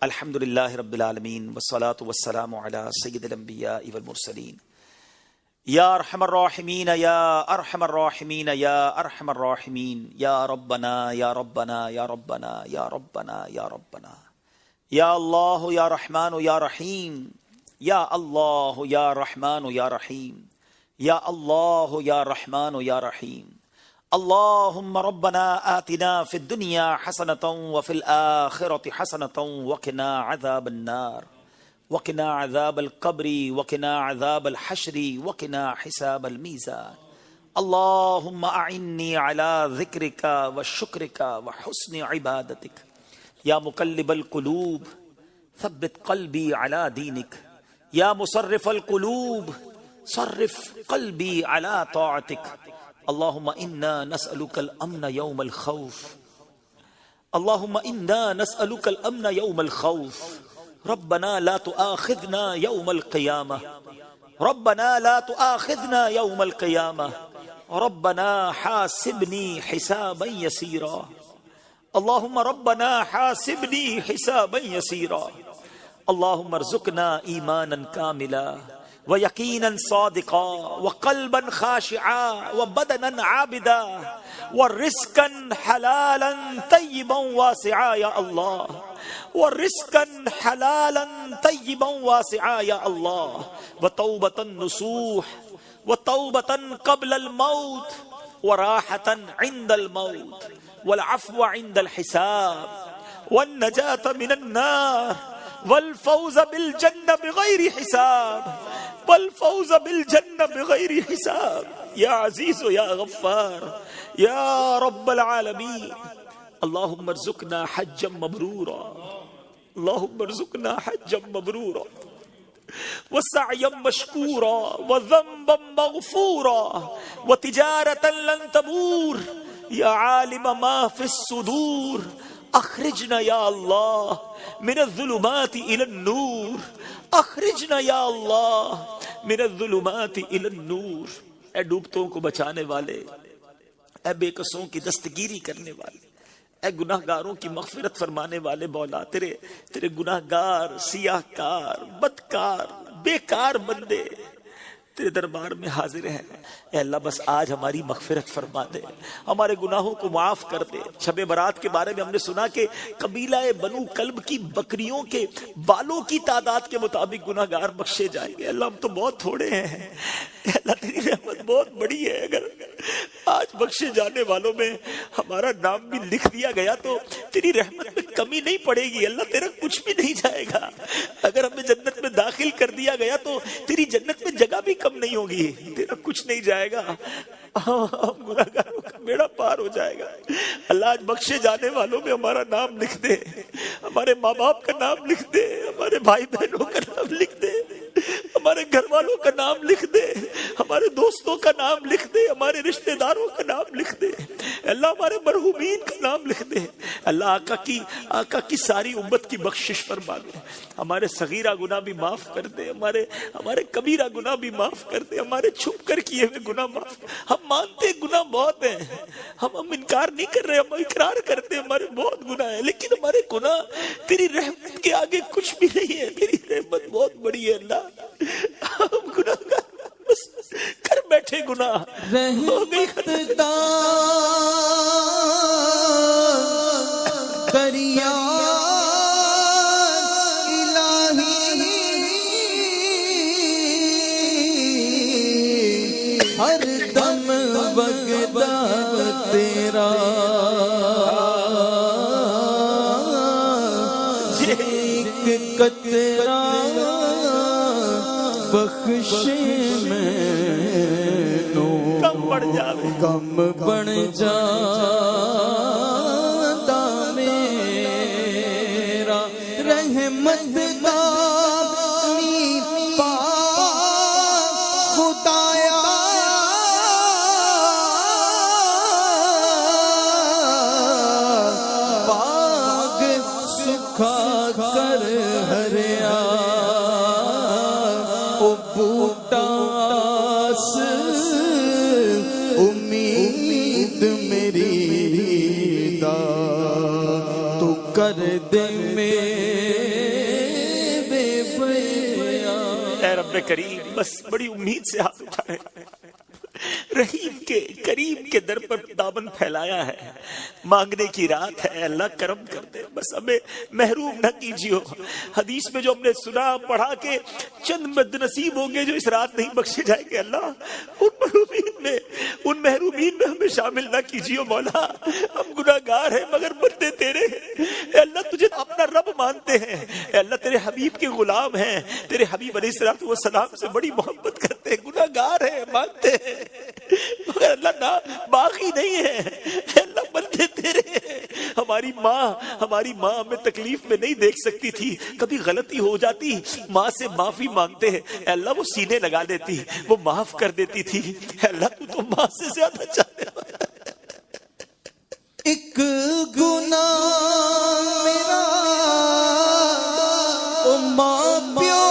الحمد للہ رب العالمین والصلاة والسلام علی سید الانبیاء والمرسلین یا ارحم الراحمین یا ارحم الراحمین یا ارحم الراحمین یا ربنا یا ربنا یا ربنا یا ربنا یا ربنا یا اللہ یا رحمان یا رحیم یا اللہ یا رحمان یا رحیم یا اللہ یا رحمان یا رحیم اللهم ربنا آتنا في الدنيا حسنة وفي الآخرة حسنة وقنا عذاب النار وقنا عذاب القبر وقنا عذاب الحشر وقنا حساب الميزان اللهم أعني على ذكرك وشكرك وحسن عبادتك يا مقلب القلوب ثبت قلبي على دينك يا مصرف القلوب صرف قلبي على طاعتك اللهم إنا نسألك الأمن يوم الخوف اللهم إنا نسألك الأمن يوم الخوف ربنا لا تؤاخذنا يوم القيامة ربنا لا تؤاخذنا يوم القيامة ربنا حاسبني حسابا يسيرا اللهم ربنا حاسبني حسابا يسيرا اللهم ارزقنا إيمانا كاملا ويقينا صادقا وقلبا خاشعا وبدنا عابدا ورزقا حلالا طيبا واسعا يا الله ورزقا حلالا طيبا واسعا يا الله وتوبة نصوح وتوبة قبل الموت وراحة عند الموت والعفو عند الحساب والنجاة من النار والفوز بالجنة بغير حساب والفوز بالجنة بغير حساب يا عزيز يا غفار يا رب العالمين اللهم ارزقنا حجا مبرورا اللهم ارزقنا حجا مبرورا وسعيا مشكورا وذنبا مغفورا وتجارة لن تبور يا عالم ما في الصدور اخرجنا یا اللہ من الظلمات الى النور اخرجنا یا اللہ من الظلمات الى النور اے ڈوبتوں کو بچانے والے، اے بے قصوں کی دستگیری کرنے والے، اے گناہگاروں کی مغفرت فرمانے والے مولا، تیرے گناہگار، سیاہکار، بدکار، بیکار بندے تیرے دربار میں حاضر ہیں۔ اے اللہ بس آج ہماری مغفرت فرما دے، ہمارے گناہوں کو معاف کر دے۔ شب برات کے بارے میں ہم نے سنا کہ قبیلہ بنو کلب کی بکریوں کے بالوں کی تعداد کے مطابق گناہگار بخشے جائیں گے۔ اللہ ہم تو بہت تھوڑے ہیں، اے اللہ تیری رحمت بہت بڑی ہے، اگر آج بخشے جانے والوں میں ہمارا نام بھی لکھ دیا گیا تو تیری رحمت میں کمی نہیں پڑے گی۔ اللہ تیرا کچھ بھی نہیں جائے گا، اگر ہمیں جنت میں داخل کر دیا گیا تو تیری جنت میں جگہ بھی کم نہیں ہوگی، تیرا کچھ نہیں جائے گا، ہم گناہگاروں کا بیڑا پار ہو جائے گا۔ اللہ آج بخشے جانے والوں میں ہمارا نام لکھ دے، ہمارے ماں باپ کا نام لکھ دے، ہمارے بھائی بہنوں کا نام لکھ دے، ہمارے گھر والوں کا نام لکھ دے، ہمارے دوستوں کا نام لکھ دے، ہمارے رشتہ داروں کا نام لکھ دے، اللہ ہمارے مرحومین کا نام لکھ دے۔ اللہ آقا کی ساری امت کی بخشش فرما دے، ہمارے صغیرہ گناہ بھی معاف کر دے، ہمارے کبیرہ گناہ بھی معاف کر دے، ہمارے چھپ کر کیے ہوئے گناہ معاف۔ ہم مانتے گناہ بہت ہیں، ہم انکار نہیں کر رہے، ہم اقرار کرتے ہمارے بہت گناہ ہیں، لیکن ہمارے گناہ تیری رحمت کے آگے کچھ بھی نہیں ہے، تیری رحمت بہت بڑی ہے۔ اللہ ہم گناہ بس کر بیٹھے گناہ ہو گئی ختم۔ دریا ہر دم بغدا تیرا ایک قطرہ بخش میں نو کم بڑھ جا میرا رحمت کر ہریا او بوٹاس امید میری دا تو کر دے میں رب کریم بس بڑی امید سے ہاتھ اٹھائے، رحیم کے کریم کے در پر دامن پھیلایا ہے، مانگنے کی رات ہے، اللہ کرم کر دے، بس ہمیں محروم نہ کیجیے۔ حدیث میں جو ہم نے سنا پڑھا کہ چند بد نصیب ہوں گے جو اس رات نہیں بخشے جائیں گے، اللہ ان محرومین میں ہمیں شامل نہ کیجیے مولا۔ ہم گناہگار ہیں مگر بندے تیرے ہیں، اے اللہ تجھے اپنا رب مانتے ہیں، اے اللہ تیرے حبیب کے غلام ہیں، تیرے حبیب علیہ الصلوۃ والسلام سے بڑی محبت کرتے ہیں، گناہگار ہیں، مانتے ہیں مگر اللہ نہ باغی نہیں ہے، اے اللہ بندے تیرے ہیں۔ ہماری ماں ہمیں تکلیف میں نہیں دیکھ سکتی تھی، کبھی غلطی ہو جاتی ماں سے معافی مانگتے ہیں، اے اللہ وہ سینے لگا لیتی، وہ معاف کر دیتی تھی، اے اللہ تو ماں سے زیادہ چاہتے ہیں۔ ایک گناہ میرا او ماں پیو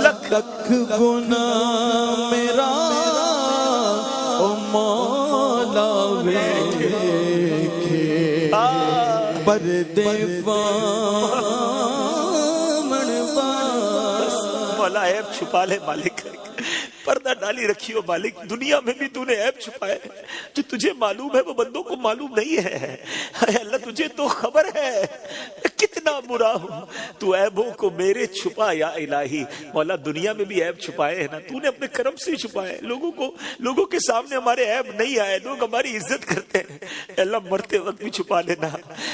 لکھ گناہ میرا او مولا ویکھے پردے وامن باس۔ مولا عیب چھپا لے مالک، پردہ ڈالی رکھی ہو مالک، دنیا میں بھی تو نے عیب چھپائے، جو تجھے معلوم ہے وہ بندوں کو معلوم نہیں ہے، اے اللہ تجھے تو خبر ہے کتنا برا ہوں، تو عیبوں کو میرے چھپا یا الہی۔ مولا دنیا میں بھی عیب چھپائے ہیں نا، تو نے اپنے کرم سے چھپائے، لوگوں کے سامنے ہمارے عیب نہیں آئے، لوگ ہماری عزت کرتے ہیں، اے اللہ مرتے وقت بھی چھپا لینا،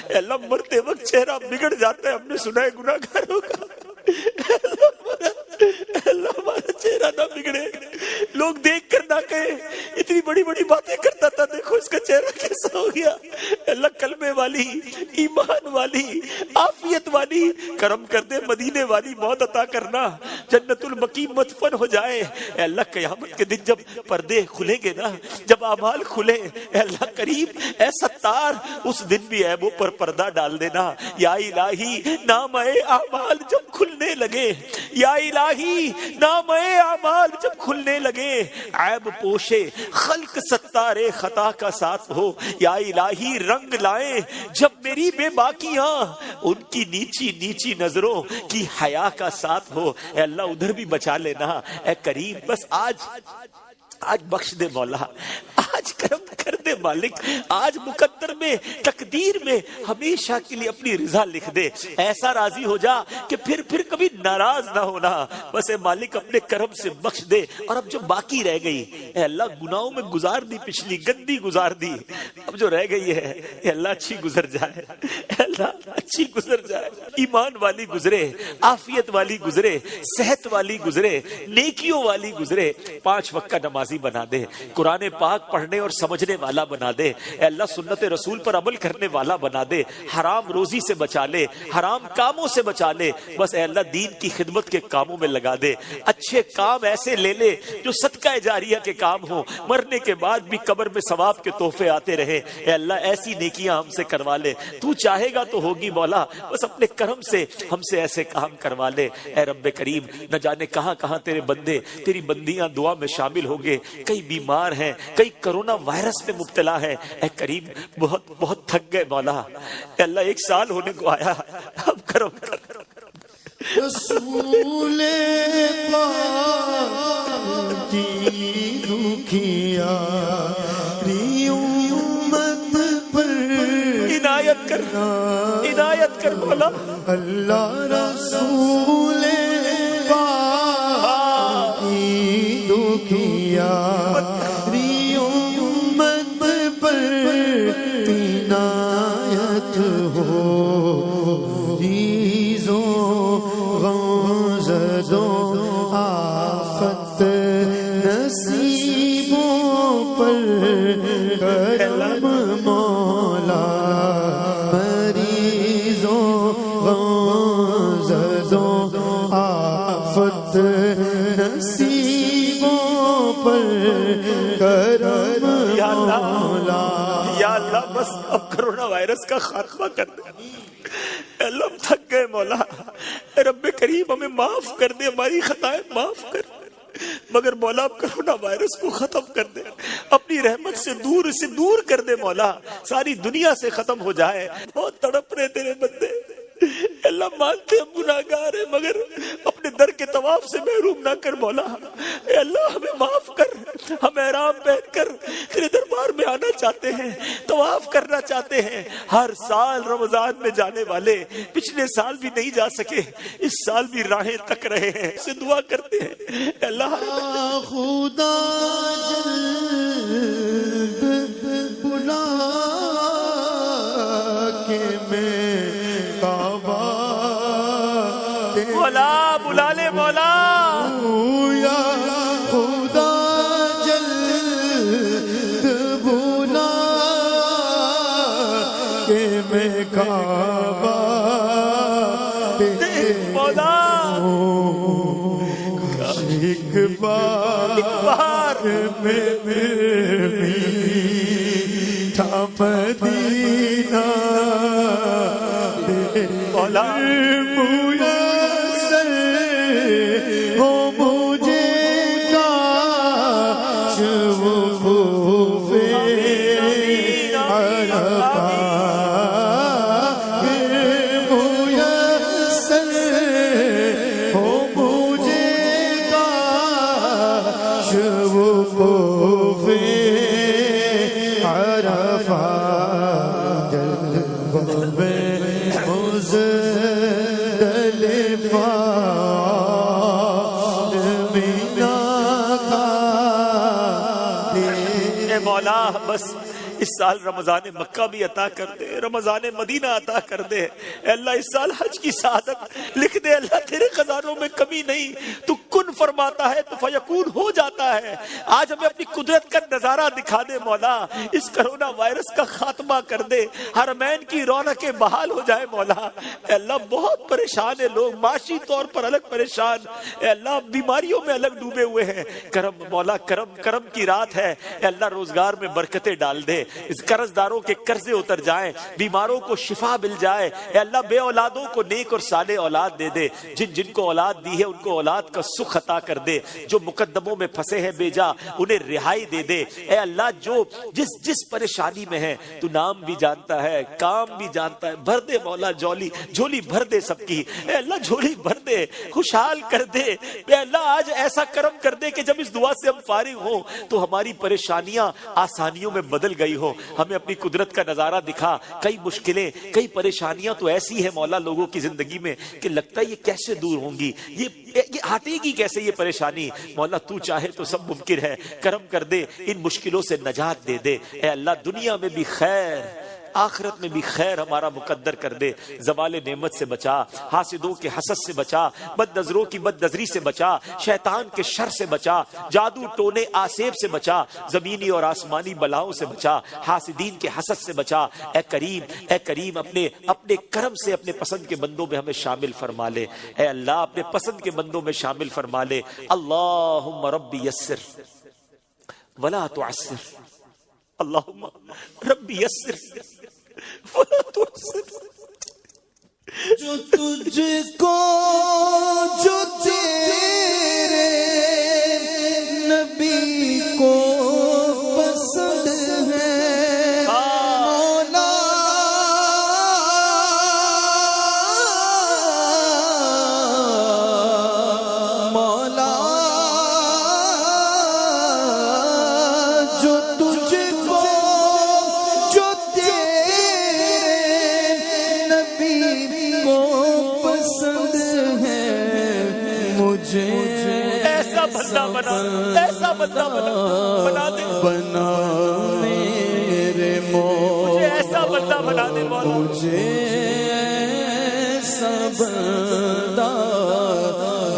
اے اللہ مرتے وقت چہرہ بگڑ جاتا ہے، ہم نے سنا ہے گناہگاروں کا، اللہ ہمارا چہرہ نہ بگڑے، لوگ دیکھ کر نہ کہیں اتنی بڑی بڑی باتیں کرتا تھا، دیکھو اس کا چہرہ کیسا ہو گیا۔ اللہ کلمے والی، ایمان والی، عافیت والی کرم کر دے، مدینے والی موت عطا کرنا، جنت البقیع مدفن ہو جائے۔ اے اللہ قیامت کے دن جب پردے کھلیں گے نا، جب اعمال کھلے، اے اللہ کریم، اے ستار، اس دن بھی عیبوں پر پردہ ڈال دینا یا الہی۔ نام اعمال جب کھلنے لگے، یا الہی نام اعمال جب کھلنے لگے، عیب پوشے خلق ستار خطا کا ساتھ ہو، یا الہی رنگ لائیں جب میری بے باکیاں، ان کی نیچی نیچی نظروں کی حیا کا ساتھ ہو، اے اللہ ادھر بھی بچا لینا اے کریم۔ بس آج بخش دے مولا، آج کرم کر دے مالک، آج مقدر میں تقدیر میں ہمیشہ کے لیے اپنی رضا لکھ دے، ایسا راضی ہو جا کہ پھر کبھی ناراض نہ ہونا، بس اے مالک اپنے کرم سے بخش دے۔ اور اب جو باقی رہ گئی، اے اللہ گناہوں میں گزار دی، پچھلی گندی گزار دی، اب جو رہ گئی ہے اے اللہ اچھی گزر جائے، اے اللہ اچھی گزر جائے، ایمان والی گزرے، عافیت والی گزرے، صحت والی گزرے، نیکیوں والی گزرے، 5 وقت کا نمازی بنا دے، قرآن پاک پڑھنے اور سمجھنے والا بنا دے، اے اللہ سنت رسول پر عمل کرنے والا بنا دے، حرام روزی سے بچا لے، حرام کاموں سے بچا لے، بس اے اللہ دین کی خدمت کے کاموں میں لگا دے، اچھے کام ایسے لے لے جو صدقہ جاریہ کے کام ہو، مرنے کے بعد بھی قبر میں ثواب کے تحفے آتے رہے، اے اللہ ایسی نیکیاں ہم سے کروا لے، تو چاہے گا تو ہوگی مولا، بس اپنے کرم سے ہم سے ایسے کام کروا لے اے رب کریم۔ نہ جانے کہاں کہاں تیرے بندے تیری بندیاں دعا میں شامل ہوں گے، کئی بیمار ہیں، کئی کرونا وائرس میں مبتلا ہے، اے کریم بہت تھک گئے مولا، اے اللہ 1 سال ہونے کو آیا، اب کرم کر۔ رسول پاک کی دکھیا امت پر عنایت کر مولا، اللہ رسول پاک کی دکھیا امت پر عنایت ہو، آفت نصیبوں پر کرم مولا، مریضوں غمزدوں آفت نصیبوں پر کرم مولا۔ یا اللہ بس اب کرونا وائرس کا خاتمہ کر دے، اللہ ہم تھک گئے مولا، رب کریم کریم ہمیں معاف کر دے، ہماری خطائیں معاف کر دے، مگر مولا اب کرونا وائرس کو ختم کر دے، اپنی رحمت سے دور کر دے مولا، ساری دنیا سے ختم ہو جائے۔ بہت تڑپ رہے تیرے بندے، اللہ مانتے ہم گناہگار ہیں، مگر اپنے در کے طواف سے محروم نہ کر مولا۔ اے اللہ ہمیں معاف کر، ہم احرام پہن کر تیرے دربار میں آنا چاہتے ہیں، طواف کرنا چاہتے ہیں۔ ہر سال رمضان میں جانے والے پچھلے سال بھی نہیں جا سکے، اس سال بھی راہیں تک رہے ہیں، سے دعا کرتے ہیں اے اللہ خدا جلد بلا کے میں کعبہ مولا بلا لے مولا، یا خدا جلد بلا کے میں کعبہ مولا ایک بار میں میٹھا مدینہ مولا میسر ہو مجھے کاش وقوف عرفات میسر ہو مجھے کاش وقوف عرفات مزدلفہ مینا کا اے مولا بس اس سال رمضان مکہ بھی عطا کر دے، رمضان مدینہ عطا کر دے، اے اللہ اس سال حج کی سعادت لکھ دے۔ اللہ تیرے خزانوں میں کمی نہیں، تو کن فرماتا ہے تو فیکون ہو جاتا ہے۔ آج ہمیں اپنی قدرت کا نظارہ دکھا دے مولا، اس کرونا وائرس کا خاتمہ کر دے، حرمین کی رونقیں بحال ہو جائے مولا۔ اے اللہ بہت پریشان ہے لوگ، معاشی طور پر الگ پریشان، اے اللہ بیماریوں میں الگ ڈوبے ہوئے ہیں۔ کرم مولا، کرم کی رات ہے، اے اللہ روزگار میں برکتیں ڈال دے، اس قرض داروں کے قرضے اتر جائیں، بیماروں کو شفا مل جائے، اے اللہ بے اولادوں کو نیک اور صالح اولاد دے دے، جن کو اولاد دی ہے ان کو اولاد کا سکھ عطا کر دے، جو مقدموں میں پھنسے ہیں بیجا انہیں رہائی دے دے۔ اے اللہ جو جس پریشانی میں ہے تو نام بھی جانتا ہے، کام بھی جانتا ہے، بھر دے مولا جھولی بھر دے سب کی، اے اللہ جھولی بھر دے، خوشحال کر دے۔ اے اللہ آج ایسا کرم کر دے کہ جب اس دعا سے ہم فارغ ہوں تو ہماری پریشانیاں آسانیوں میں بدل گئی ہو، ہمیں اپنی قدرت کا نظارہ دکھا۔ کئی مشکلیں، کئی پریشانیاں تو ایسی ہیں مولا لوگوں کی زندگی میں کہ لگتا ہے یہ کیسے دور ہوں گی، یہ ہٹے گی کیسے یہ پریشانی۔ مولا تو چاہے تو سب ممکن ہے، کرم کر دے، ان مشکلوں سے نجات دے دے۔ اے اللہ دنیا میں بھی خیر، آخرت میں بھی خیر ہمارا مقدر کر دے، زوال نعمت سے بچا، حاسدوں کے حسد سے بچا، بد نظروں کی بد نظری سے بچا، شیطان کے شر سے بچا، جادو ٹونے آسیب سے بچا، زمینی اور آسمانی بلاؤں سے بچا، حاسدین کے حسد سے بچا۔ اے کریم اپنے کرم سے اپنے پسند کے بندوں میں ہمیں شامل فرما لے، اے اللہ اپنے پسند کے بندوں میں شامل فرما لے۔ اللہم رب یسر ولا تعسر، اللہم رب یسر ولا تعسر۔ جو تجھ کو جو تیرے نبی کو پسند ہے مولا، مولا جو تجھ کو جو تیرے نبی کو پسند ہے، مجھے ایسا بندہ بنا، ایسا بندہ بنا دے، بنا میرے مجھے ایسا بندہ بنا دے مولا، مجھے ایسا بندہ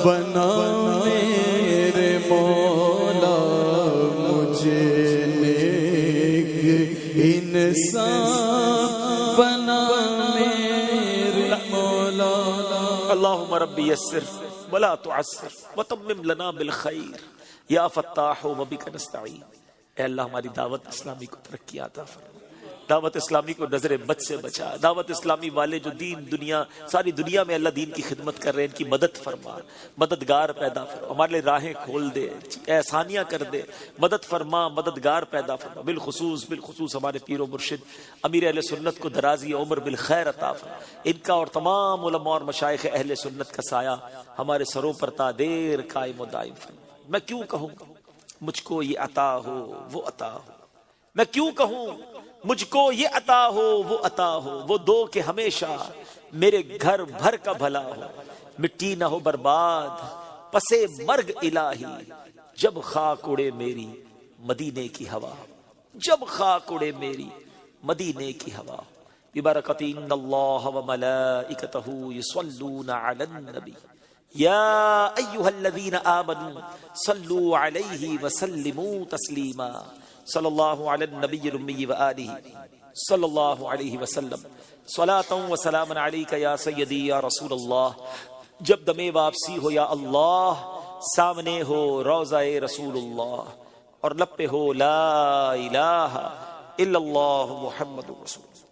بنا میرے مولا، مجھے نیک انسان بنا میرے مولا۔ اللہم رب یسر ولا تعسر وتمم لنا بالخیر یا فتاح وبک نستعین۔ اے اللہ ہماری دعوت اسلامی کو ترقی عطا فرما، دعوت اسلامی کو نظر بد سے بچا. دعوت اسلامی والے جو دین دنیا ساری دنیا میں اللہ دین کی خدمت کر رہے ہیں ان کی مدد فرما, مددگار پیدا فرما, ہمارے لیے راہیں کھول دے, احسانیاں کر دے, مدد فرما, مددگار پیدا فرما. بالخصوص ہمارے پیر و مرشد امیر اہل سنت کو درازی عمر بالخیر عطا فرما. ان کا اور تمام علماء اور مشائخ اہل سنت کا سایہ ہمارے سروں پر تا دیر قائم و دائم فرما. میں کیوں کہوں مجھ کو یہ عطا ہو وہ عطا ہو, میں کیوں کہوں مجھ کو یہ عطا ہو وہ عطا ہو, وہ دو کہ ہمیشہ میرے گھر بھر کا بھلا ہو, مٹی نہ ہو برباد پسے مرگ الہی, جب خاک اڑے میری مدینے کی ہوا, جب خاک اڑے میری مدینے کی ہوا. ببرکت ان اللہ وملائکتہ یصلون علی النبی یا ایھا الذین آمنوا صلوا علیہ وسلموا تسلیما. صلی اللہ علی النبی الامی وآلہ صلی اللہ علیہ وسلم. صلاۃ و سلام علیک یا سیدی یا رسول اللہ. جب دم واپسی ہو یا اللہ, سامنے ہو روضہ رسول اللہ, اور لب پہ ہو لا الہ الا اللہ محمد رسول اللہ.